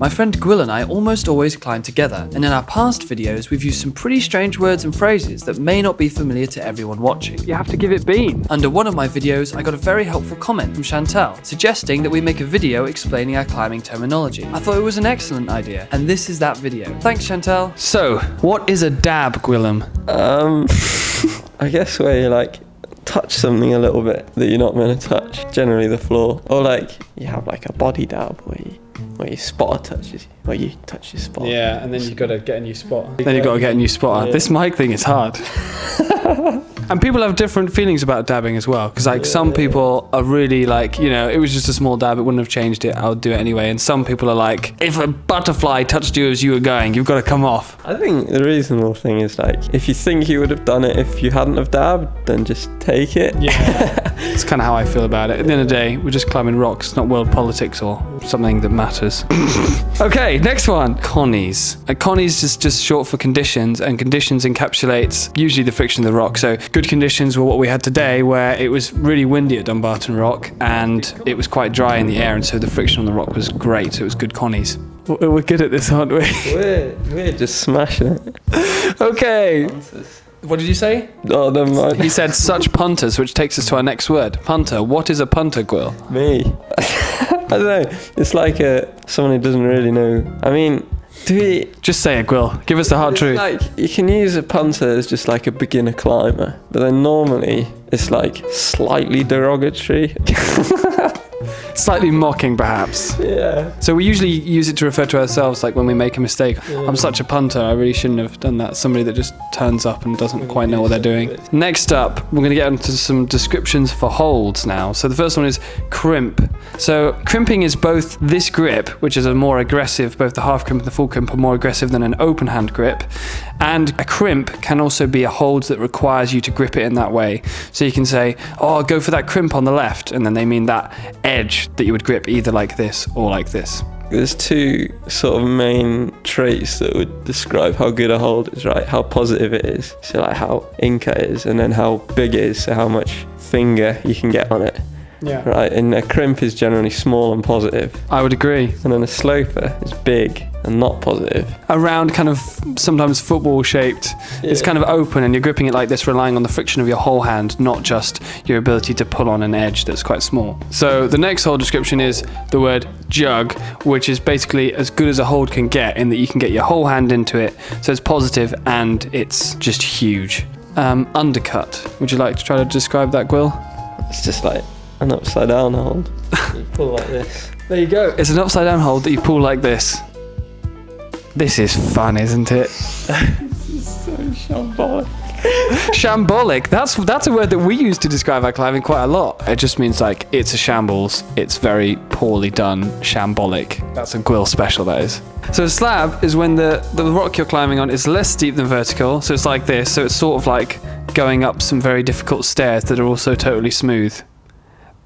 My friend Gwyll and I almost always climb together, and in our past videos we've used some pretty strange words and phrases that may not be familiar to everyone watching. You have to give it bean. Under one of my videos I got a very helpful comment from Chantal, suggesting that we make a video explaining our climbing terminology. I thought it was an excellent idea, and this is that video. Thanks, Chantal. So, what is a dab, Gwillem? I guess where you like touch something a little bit that you're not meant to touch, generally the floor, or like you have like a body dab where your spotter touches, where you touch your spot. Yeah, and then you've got to get a new spot. Then you've got to get a new spotter. Yeah. This mic thing is hard. And people have different feelings about dabbing as well, because like some people are really like, you know, it was just a small dab, it wouldn't have changed it, I'll do it anyway. And some people are like, if a butterfly touched you as you were going, you've got to come off. I think the reasonable thing is like, if you think you would have done it if you hadn't have dabbed, then just take it. Yeah. It's kind of how I feel about it. At the end of the day, we're just climbing rocks, not world politics or something that matters. Okay, next one. Connies. Connies is just short for conditions, and conditions encapsulates usually the friction of the rock. So good conditions were what we had today, where it was really windy at Dumbarton Rock and it was quite dry in the air, and so the friction on the rock was great. So it was good connies. We're good at this, aren't we? We're just smashing it. Okay. What did you say? Oh, never mind. He said such punters, which takes us to our next word. Punter. What is a punter, Gwyll? Me. I don't know. It's like someone who doesn't really know. I mean, Just say it, Gwyll. Give us the hard truth. Like, you can use a punter as just like a beginner climber, but then normally it's like slightly derogatory. Slightly mocking, perhaps. Yeah. So we usually use it to refer to ourselves, like when we make a mistake. I'm such a punter, I really shouldn't have done that. Somebody that just turns up and doesn't quite know what they're doing. Next up, we're going to get into some descriptions for holds now. So the first one is crimp. So crimping is both this grip, which is a more aggressive, both the half crimp and the full crimp are more aggressive than an open hand grip. And a crimp can also be a hold that requires you to grip it in that way. So you can say, oh, go for that crimp on the left. And then they mean that edge that you would grip either like this or like this. There's two sort of main traits that would describe how good a hold is, right? How positive it is, so like how inca is, and then how big it is, so how much finger you can get on it. Yeah. Right, and a crimp is generally small and positive, I would agree. and then a sloper is big and not positive. A round, kind of sometimes football shaped. It's Yeah. kind of open and you're gripping it like this, relying on the friction of your whole hand, not just your ability to pull on an edge that's quite small. So the next hold description is the word jug, which is basically as good as a hold can get, in that you can get your whole hand into it, so it's positive and it's just huge. Undercut. Would you like to try to describe that, Gwyll? It's just like an upside down hold. You pull like this. There you go. It's an upside down hold that you pull like this. This is fun, isn't it? So shambolic. Shambolic. That's a word that we use to describe our climbing quite a lot. It just means like it's a shambles. It's very poorly done. Shambolic. That's a Gwyll special, that is. So a slab is when the rock you're climbing on is less steep than vertical. So it's like this. So it's sort of like going up some very difficult stairs that are also totally smooth.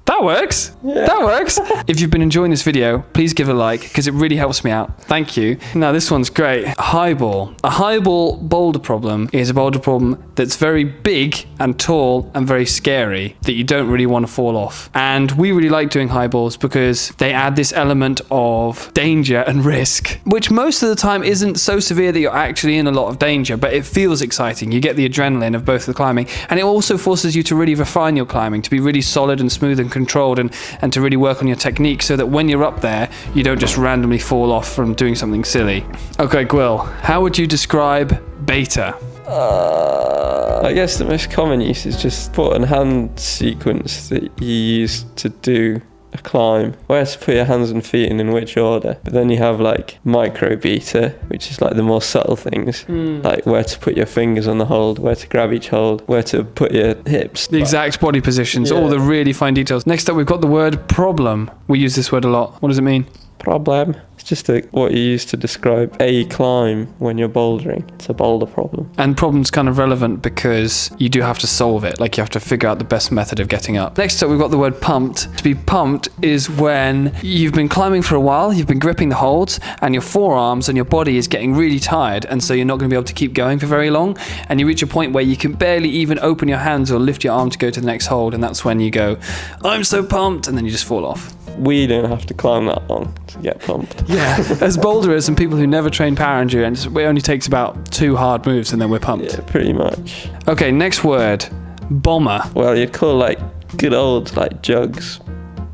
That works. Yeah. That works. If you've been enjoying this video, please give it a like, because it really helps me out. Thank you. Now this one's great. Highball. A highball boulder problem is a boulder problem that's very big and tall and very scary, that you don't really want to fall off. And we really like doing highballs because they add this element of danger and risk, which most of the time isn't so severe that you're actually in a lot of danger, but it feels exciting. You get the adrenaline of both the climbing, and it also forces you to really refine your climbing, to be really solid and smooth and controlled, and to really work on your technique, so that when you're up there, you don't just randomly fall off from doing something silly. Okay, Gwyll, how would you describe beta? I guess the most common use is just foot and hand sequence that you use to do a climb, where to put your hands and feet in which order. But then you have like micro beta, which is like the more subtle things, like where to put your fingers on the hold, where to grab each hold, where to put your hips. The exact body positions, all the really fine details. Next up, we've got the word problem. We use this word a lot. What does it mean? Problem. It's just what you use to describe a climb when you're bouldering. It's a boulder problem. And problem's kind of relevant because you do have to solve it. Like you have to figure out the best method of getting up. Next up, we've got the word pumped. To be pumped is when you've been climbing for a while, you've been gripping the holds, and your forearms and your body is getting really tired, and so you're not going to be able to keep going for very long, and you reach a point where you can barely even open your hands or lift your arm to go to the next hold, and that's when you go, I'm so pumped, and then you just fall off. we don't have to climb that long to get pumped. Yeah, as boulderers and people who never train power endurance, it only takes about 2 hard moves and then we're pumped. Yeah, pretty much. Okay, next word, bomber. Well, you'd call like good old like jugs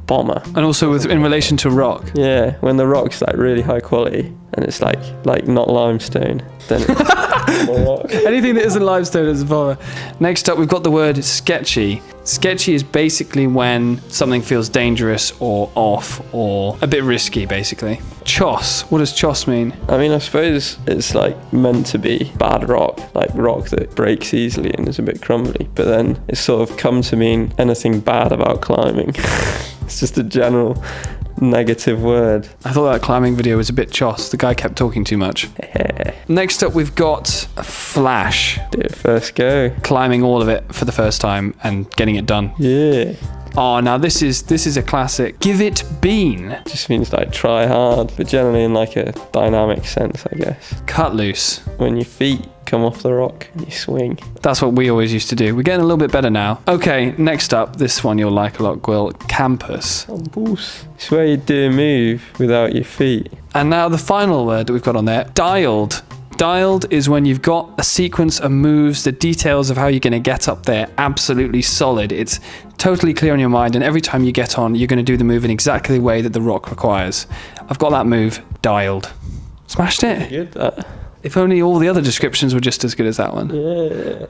bomber. And also in relation to rock. Yeah, when the rock's like really high quality and it's like not limestone, then it's more rock. Anything that isn't limestone is a bomber. Next up, we've got the word sketchy. Sketchy is basically when something feels dangerous or off or a bit risky, basically. Choss. What does choss mean? I mean, I suppose it's like meant to be bad rock, like rock that breaks easily and is a bit crumbly, but then it's sort of come to mean anything bad about climbing. It's just a general negative word. I thought that climbing video was a bit choss. The guy kept talking too much. Next up, we've got flash. Do it first go. Climbing all of it for the first time and getting it done. Yeah. Oh, now this is a classic. Give it bean. Just means like try hard, but generally in like a dynamic sense, I guess. Cut loose. When your feet come off the rock and you swing. That's what we always used to do. We're getting a little bit better now. Okay, next up, this one you'll like a lot, Gwyl. Campus. It's where you do a move without your feet. And now the final word that we've got on there, dialed. Dialed is when you've got a sequence of moves, the details of how you're going to get up there absolutely solid. It's totally clear in your mind, and every time you get on, you're going to do the move in exactly the way that the rock requires. I've got that move dialed. Smashed it. Good, that. If only all the other descriptions were just as good as that one. Yeah.